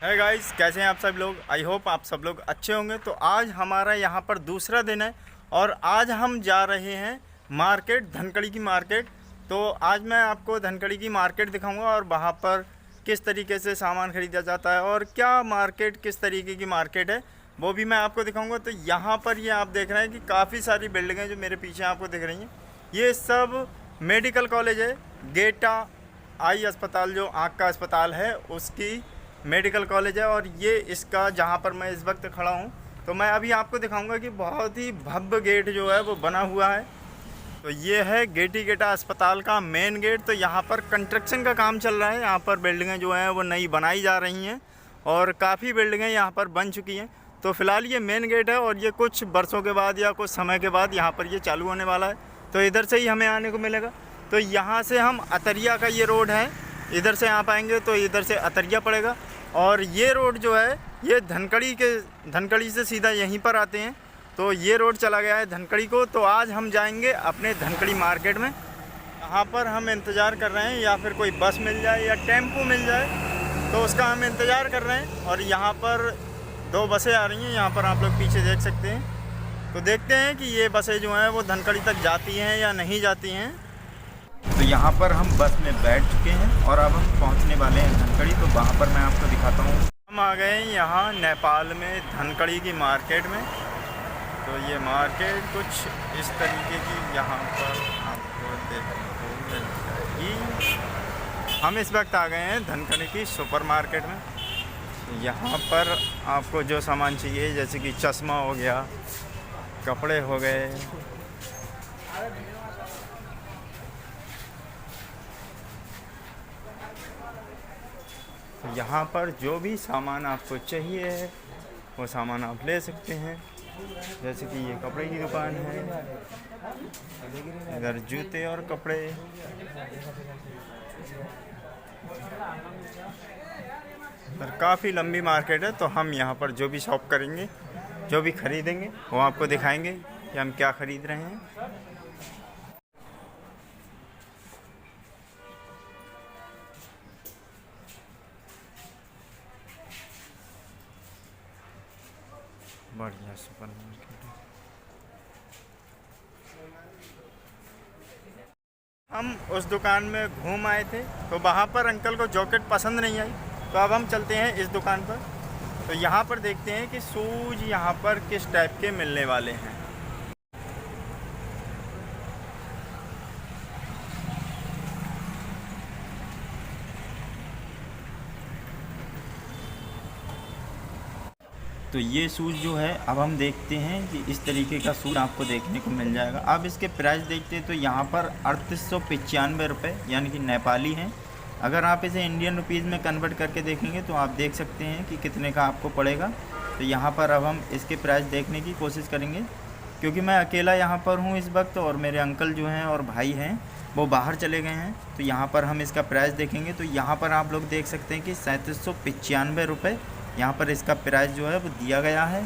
है गाइस, कैसे हैं आप सब लोग। आई होप आप सब लोग अच्छे होंगे। तो आज हमारा यहाँ पर दूसरा दिन है और आज हम जा रहे हैं मार्केट, धनकड़ी की मार्केट। तो आज मैं आपको धनकड़ी की मार्केट दिखाऊंगा और वहाँ पर किस तरीके से सामान ख़रीदा जाता है और क्या मार्केट, किस तरीके की मार्केट है, वो भी मैं आपको दिखाऊंगा। तो यहाँ पर ये आप देख रहे हैं कि काफ़ी सारी बिल्डिंगें जो मेरे पीछे आपको दिख रही हैं, ये सब मेडिकल कॉलेज है। गेटा आई अस्पताल, जो आँख का अस्पताल है, उसकी मेडिकल कॉलेज है। और ये इसका, जहाँ पर मैं इस वक्त खड़ा हूँ, तो मैं अभी आपको दिखाऊंगा कि बहुत ही भव्य गेट जो है वो बना हुआ है। तो ये है गेटी गेटा अस्पताल का मेन गेट। तो यहाँ पर कंस्ट्रक्शन का काम चल रहा है। यहाँ पर बिल्डिंगें जो हैं वो नई बनाई जा रही हैं और काफ़ी बिल्डिंगें यहाँ पर बन चुकी हैं। तो फ़िलहाल ये मेन गेट है और ये कुछ वर्षों के बाद या कुछ समय के बाद यहाँ पर ये चालू होने वाला है। तो इधर से ही हमें आने को मिलेगा। तो यहाँ से हम अतरिया का, ये रोड है, इधर से आप आएंगे तो इधर से अतरिया पड़ेगा। और ये रोड जो है ये धनकड़ी से सीधा यहीं पर आते हैं। तो ये रोड चला गया है धनकड़ी को। तो आज हम जाएंगे अपने धनकड़ी मार्केट में। यहाँ पर हम इंतज़ार कर रहे हैं या फिर कोई बस मिल जाए या टेम्पो मिल जाए, तो उसका हम इंतज़ार कर रहे हैं। और यहाँ पर 2 बसें आ रही हैं, यहाँ पर आप लोग पीछे देख सकते हैं। तो देखते हैं कि ये बसें जो हैं वो धनकड़ी तक जाती हैं या नहीं जाती हैं। तो यहाँ पर हम बस में बैठ चुके हैं और अब हम पहुँचने वाले हैं धनकड़ी। तो वहाँ पर मैं आपको दिखाता हूँ। हम आ गए हैं यहाँ नेपाल में धनकड़ी की मार्केट में। तो ये मार्केट कुछ इस तरीके की यहाँ पर आपको देखने को मिल जाएगी। हम इस वक्त आ गए हैं धनकड़ी की सुपर मार्केट में। यहाँ पर आपको जो सामान चाहिए, जैसे कि चश्मा हो गया, कपड़े हो गए, यहाँ पर जो भी सामान आपको चाहिए वो सामान आप ले सकते हैं। जैसे कि ये कपड़े की दुकान है, इधर जूते और कपड़े। पर काफ़ी लंबी मार्केट है। तो हम यहाँ पर जो भी शॉप करेंगे, जो भी ख़रीदेंगे, वो आपको दिखाएंगे कि हम क्या ख़रीद रहे हैं। बढ़िया सुपर मार्केट है। हम उस दुकान में घूम आए थे, तो वहाँ पर अंकल को जैकेट पसंद नहीं आई। तो अब हम चलते हैं इस दुकान पर। तो यहाँ पर देखते हैं कि शूज़ यहाँ पर किस टाइप के मिलने वाले हैं। तो ये शूज़ जो है, अब हम देखते हैं कि इस तरीके का शूज़ आपको देखने को मिल जाएगा। अब इसके प्राइस देखते हैं तो यहाँ पर 3895 रुपये, यानी कि नेपाली हैं। अगर आप इसे इंडियन रुपीज़ में कन्वर्ट करके देखेंगे तो आप देख सकते हैं कि कितने का आपको पड़ेगा। तो यहाँ पर अब हम इसके प्राइस देखने की कोशिश करेंगे, क्योंकि मैं अकेला यहाँ पर हूँ इस वक्त और मेरे अंकल जो हैं और भाई हैं वो बाहर चले गए हैं। तो यहाँ पर हम इसका प्राइस देखेंगे। तो यहाँ पर आप लोग देख सकते हैं कि 3795 रुपये यहाँ पर इसका प्राइस जो है वो दिया गया है।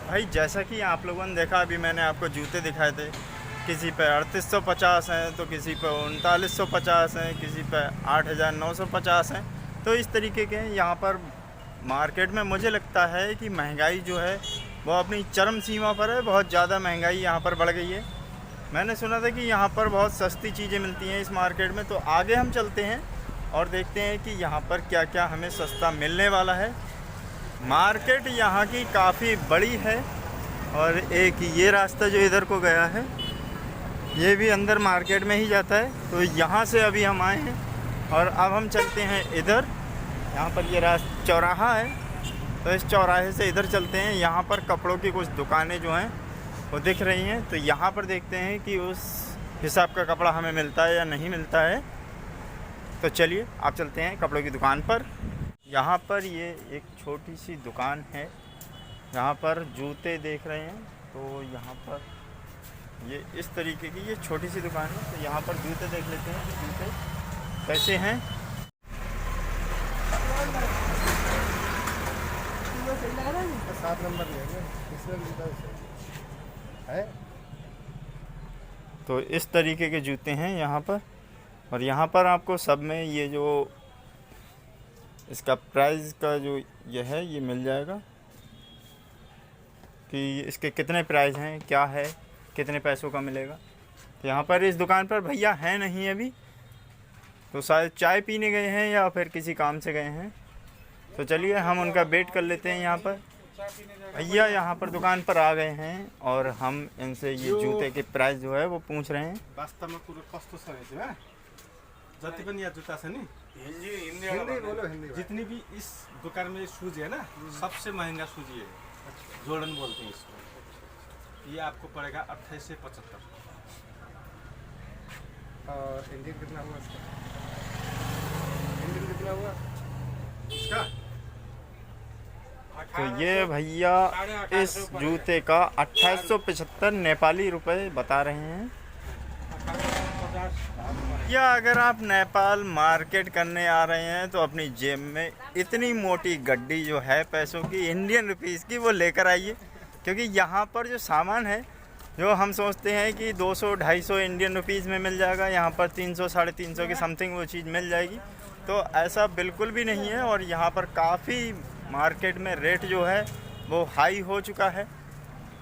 भाई जैसा कि आप लोगों ने देखा, अभी मैंने आपको जूते दिखाए थे, किसी पे 3850 हैं, तो किसी पे 3950 हैं, किसी पे 8950 हैं। तो इस तरीके के यहाँ पर मार्केट में मुझे लगता है कि महंगाई जो है वो अपनी चरम सीमा पर है। बहुत ज़्यादा महंगाई यहाँ पर बढ़ गई है। मैंने सुना था कि यहाँ पर बहुत सस्ती चीज़ें मिलती हैं इस मार्केट में। तो आगे हम चलते हैं और देखते हैं कि यहाँ पर क्या क्या हमें सस्ता मिलने वाला है। मार्केट यहाँ की काफ़ी बड़ी है और एक ये रास्ता जो इधर को गया है, ये भी अंदर मार्केट में ही जाता है। तो यहाँ से अभी हम आए हैं और अब हम चलते हैं इधर। यहाँ पर ये रास्ता चौराहा है, तो इस चौराहे से इधर चलते हैं। यहाँ पर कपड़ों की कुछ दुकानें जो हैं वो दिख रही हैं। तो यहाँ पर देखते हैं कि उस हिसाब का कपड़ा हमें मिलता है या नहीं मिलता है। तो चलिए आप चलते हैं कपड़ों की दुकान पर। यहाँ पर ये एक छोटी सी दुकान है, यहाँ पर जूते देख रहे हैं। तो यहाँ पर ये इस तरीके की ये छोटी सी दुकान है। तो यहाँ पर जूते देख लेते हैं कि जूते कैसे हैं। तो इस तरीके के जूते हैं यहाँ पर। और यहाँ पर आपको सब में ये जो इसका प्राइस का जो ये है ये मिल जाएगा कि इसके कितने प्राइस हैं, क्या है, कितने पैसों का मिलेगा। तो यहाँ पर इस दुकान पर भैया हैं नहीं अभी, तो शायद चाय पीने गए हैं या फिर किसी काम से गए हैं। तो चलिए हम उनका वेट कर लेते हैं। यहाँ पर भैया यहाँ पर दुकान पर आ गए हैं और हम इनसे ये जूते के प्राइस जो है वो पूछ रहे हैं। वास्तव में कुरो कस्तो छ है जति पनि यहाँ जुत्ता छ नि जितनी भी इस दुकान में शूज है ना, सबसे महंगा शूज ये है, जॉर्डन बोलते हैं इसको। ये आपको पड़ेगा 2875। इंडियन कितना हुआ इसका? इंडियन कितना हुआ इसका? तो ये भैया इस जूते का 2875 नेपाली रुपए बता रहे हैं। या अगर आप नेपाल मार्केट करने आ रहे हैं तो अपनी जेब में इतनी मोटी गड्डी जो है पैसों की, इंडियन रुपीस की, वो लेकर आइए, क्योंकि यहाँ पर जो सामान है जो हम सोचते हैं कि 200-250 इंडियन रुपीस में मिल जाएगा, यहाँ पर 300-350 के समथिंग वो चीज़ मिल जाएगी। तो ऐसा बिल्कुल भी नहीं है और यहाँ पर काफ़ी मार्केट में रेट जो है वो हाई हो चुका है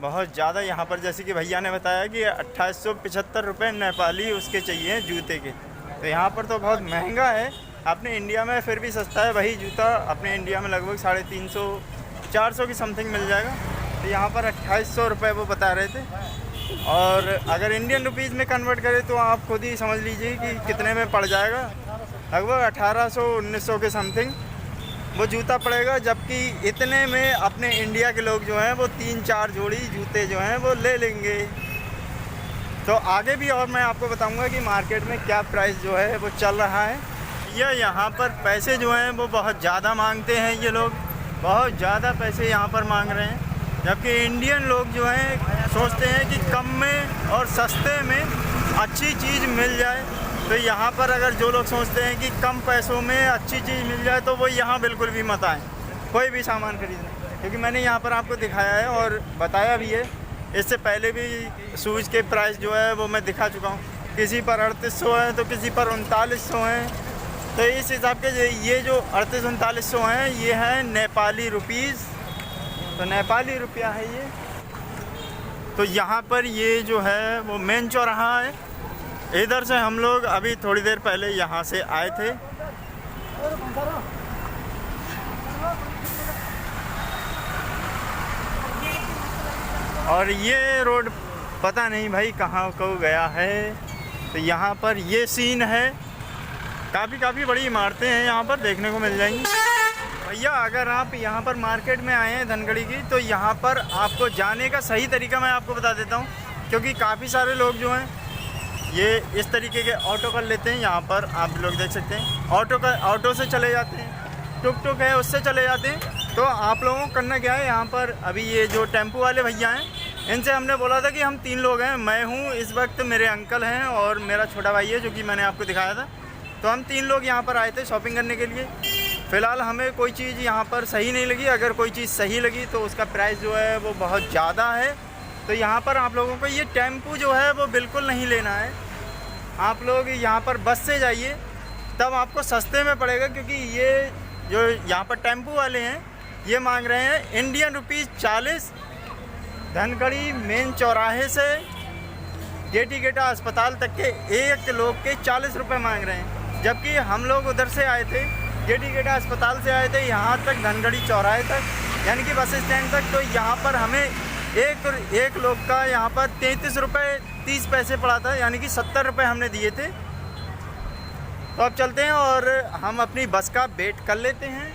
बहुत ज़्यादा। यहाँ पर जैसे कि भैया ने बताया कि 2875 रुपये नेपाली उसके चाहिए जूते के। तो यहाँ पर तो बहुत महंगा है। अपने इंडिया में फिर भी सस्ता है, वही जूता अपने इंडिया में लगभग 350-400 की समथिंग मिल जाएगा। तो यहाँ पर 2800 रुपये वो बता रहे थे और अगर इंडियन रुपीज़ में कन्वर्ट करें तो आप खुद ही समझ लीजिए कि कितने में पड़ जाएगा। लगभग 1800-1900 के समथिंग वो जूता पड़ेगा, जबकि इतने में अपने इंडिया के लोग जो हैं वो 3-4 जोड़ी जूते जो हैं वो ले लेंगे। तो आगे भी और मैं आपको बताऊंगा कि मार्केट में क्या प्राइस जो है वो चल रहा है। यहाँ पर पैसे जो हैं वो बहुत ज़्यादा मांगते हैं, ये लोग बहुत ज़्यादा पैसे यहाँ पर मांग रहे हैं, जबकि इंडियन लोग जो हैं सोचते हैं कि कम में और सस्ते में अच्छी चीज़ मिल जाए। तो यहाँ पर अगर जो लोग सोचते हैं कि कम पैसों में अच्छी चीज़ मिल जाए तो वो यहाँ बिल्कुल भी मत आएँ कोई भी सामान खरीदने, क्योंकि मैंने यहाँ पर आपको दिखाया है और बताया भी है। इससे पहले भी शूज़ के प्राइस जो है वो मैं दिखा चुका हूँ, किसी पर 3800 है तो किसी पर 3900 हैं। तो इस हिसाब के ये जो 3800-3900 हैं ये है नेपाली रुपीज़, तो नेपाली रुपया है ये। तो यहाँ पर ये जो है वो मेन चौराहा है, इधर से हम लोग अभी थोड़ी देर पहले यहाँ से आए थे। और ये रोड पता नहीं भाई कहाँ को गया है। तो यहाँ पर ये सीन है, काफ़ी बड़ी इमारतें हैं यहाँ पर देखने को मिल जाएंगी। भैया अगर आप यहाँ पर मार्केट में आए हैं धनगढ़ी की, तो यहाँ पर आपको जाने का सही तरीका मैं आपको बता देता हूँ, क्योंकि काफ़ी सारे लोग जो हैं ये इस तरीके के ऑटो कर लेते हैं। यहाँ पर आप लोग देख सकते हैं ऑटो से चले जाते हैं, टुक है उससे चले जाते हैं। तो आप लोगों को करना क्या है, यहाँ पर अभी ये जो टेम्पो वाले भैया हैं इनसे हमने बोला था कि हम 3 लोग हैं, मैं हूँ इस वक्त, मेरे अंकल हैं और मेरा छोटा भाई है जो कि मैंने आपको दिखाया था। तो हम 3 लोग यहाँ पर आए थे शॉपिंग करने के लिए। फ़िलहाल हमें कोई चीज़ यहाँ पर सही नहीं लगी, अगर कोई चीज़ सही लगी तो उसका प्राइस जो है वो बहुत ज़्यादा है। तो यहाँ पर आप लोगों को ये टेम्पो जो है वो बिल्कुल नहीं लेना है। आप लोग यहाँ पर बस से जाइए, तब आपको सस्ते में पड़ेगा, क्योंकि ये जो यहाँ पर टेम्पो वाले हैं ये मांग रहे हैं इंडियन रुपीज़ 40 धनगढ़ी मेन चौराहे से गेटा अस्पताल तक के एक लोग के 40 रुपये मांग रहे हैं। जबकि हम लोग उधर से आए थे, गेटा अस्पताल से आए थे यहाँ तक धनगढ़ी चौराहे तक, यानी कि बस स्टैंड तक। तो यहाँ पर हमें एक लोग का यहाँ पर 33 रुपये 30 पैसे पड़ा था, यानी कि 70 रुपये हमने दिए थे। तो अब चलते हैं और हम अपनी बस का वेट कर लेते हैं।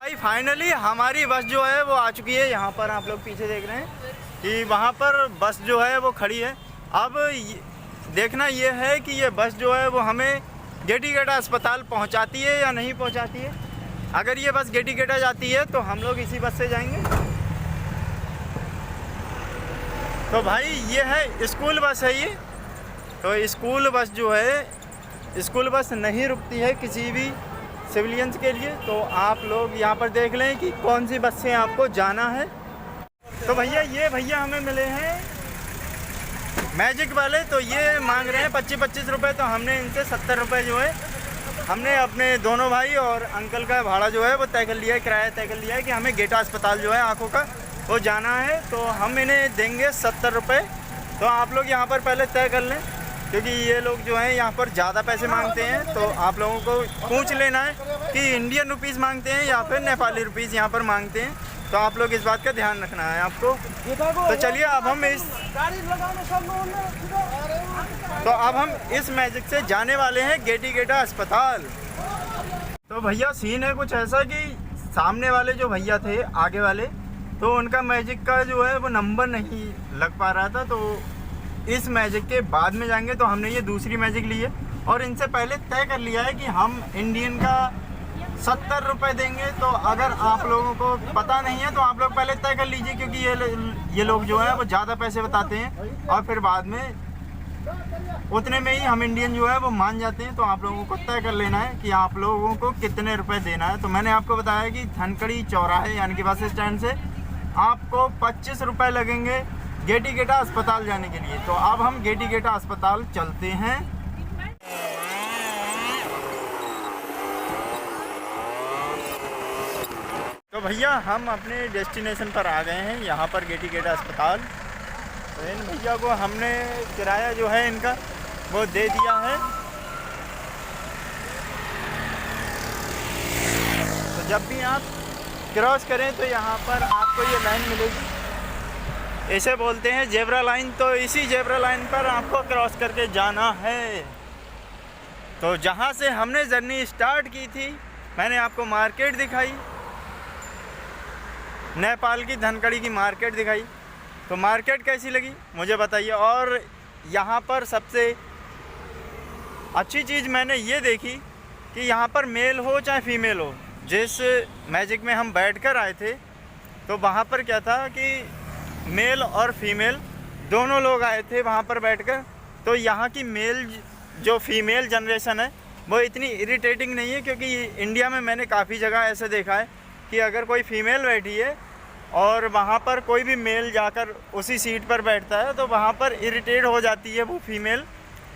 भाई फाइनली हमारी बस जो है वो आ चुकी है। यहाँ पर आप लोग पीछे देख रहे हैं कि वहाँ पर बस जो है वो खड़ी है। अब देखना ये है कि ये बस जो है वो हमें गेटा अस्पताल पहुँचाती है या नहीं पहुँचाती है। अगर ये बस गेटा जाती है तो हम लोग इसी बस से जाएंगे। तो भाई ये है स्कूल बस है ये। तो स्कूल बस जो है, स्कूल बस नहीं रुकती है किसी भी सिविलियंस के लिए। तो आप लोग यहाँ पर देख लें कि कौन सी बस से आपको जाना है। तो भैया ये भैया हमें मिले हैं मैजिक वाले, तो ये मांग रहे हैं 25-25 रुपये। तो हमने इनसे 70 रुपये जो है हमने अपने दोनों भाई और अंकल का भाड़ा जो है वो तय कर लिया है, किराया तय कर लिया है कि हमें गेटा अस्पताल जो है आँखों का वो जाना है। तो हम इन्हें देंगे 70 रुपये। तो आप लोग यहाँ पर पहले तय कर लें, क्योंकि ये लोग जो हैं यहाँ पर ज़्यादा पैसे मांगते हैं। तो आप लोगों को पूछ लेना है कि इंडियन रुपीज़ मांगते हैं या फिर नेपाली रुपीज़ यहाँ पर मांगते हैं। तो आप लोग इस बात का ध्यान रखना है आपको। तो चलिए अब हम इस मैजिक से जाने वाले हैं गेटा अस्पताल। तो भैया सीन है कुछ ऐसा कि सामने वाले जो भैया थे आगे वाले, तो उनका मैजिक का जो है वो नंबर नहीं लग पा रहा था। तो इस मैजिक के बाद में जाएंगे। तो हमने ये दूसरी मैजिक ली है और इनसे पहले तय कर लिया है कि हम इंडियन का 70 रुपये देंगे। तो अगर आप लोगों को पता नहीं है तो आप लोग पहले तय कर लीजिए, क्योंकि ये लोग जो है वो ज़्यादा पैसे बताते हैं और फिर बाद में उतने में ही हम इंडियन जो है वो मान जाते हैं। तो आप लोगों को तय कर लेना है कि आप लोगों को कितने रुपए देना है। तो मैंने आपको बताया कि धनकड़ी चौराहे यानी कि बस स्टैंड से आपको 25 रुपये लगेंगे गेटा अस्पताल जाने के लिए। तो अब हम गेटा अस्पताल चलते हैं। तो भैया हम अपने डेस्टिनेशन पर आ गए हैं, यहाँ पर गेटा अस्पताल। तो इन भैया को हमने किराया जो है इनका वो दे दिया है। तो जब भी आप क्रॉस करें तो यहाँ पर आपको ये लाइन मिलेगी, इसे बोलते हैं जेब्रा लाइन। तो इसी जेब्रा लाइन पर आपको क्रॉस करके जाना है। तो जहाँ से हमने जर्नी स्टार्ट की थी, मैंने आपको मार्केट दिखाई, नेपाल की धनकड़ी की मार्केट दिखाई। तो मार्केट कैसी लगी मुझे बताइए। और यहाँ पर सबसे अच्छी चीज़ मैंने ये देखी कि यहाँ पर मेल हो चाहे फीमेल हो, जिस मैजिक में हम बैठ कर आए थे तो वहाँ पर क्या था कि मेल और फीमेल दोनों लोग आए थे वहाँ पर बैठकर। तो यहाँ की मेल जो फीमेल जनरेशन है वो इतनी इरिटेटिंग नहीं है, क्योंकि इंडिया में मैंने काफ़ी जगह ऐसे देखा है कि अगर कोई फीमेल बैठी है और वहाँ पर कोई भी मेल जाकर उसी सीट पर बैठता है तो वहाँ पर इरिटेट हो जाती है वो फीमेल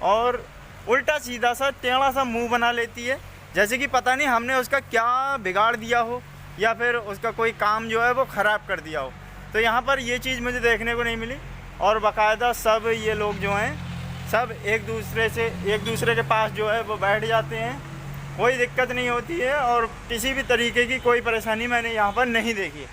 और उल्टा सीधा सा टेढ़ा सा मुंह बना लेती है, जैसे कि पता नहीं हमने उसका क्या बिगाड़ दिया हो या फिर उसका कोई काम जो है वो ख़राब कर दिया हो। तो यहाँ पर ये चीज़ मुझे देखने को नहीं मिली। और बाकायदा सब ये लोग जो हैं सब एक दूसरे के पास जो है वो बैठ जाते हैं, कोई दिक्कत नहीं होती है और किसी भी तरीके की कोई परेशानी मैंने यहाँ पर नहीं देखी।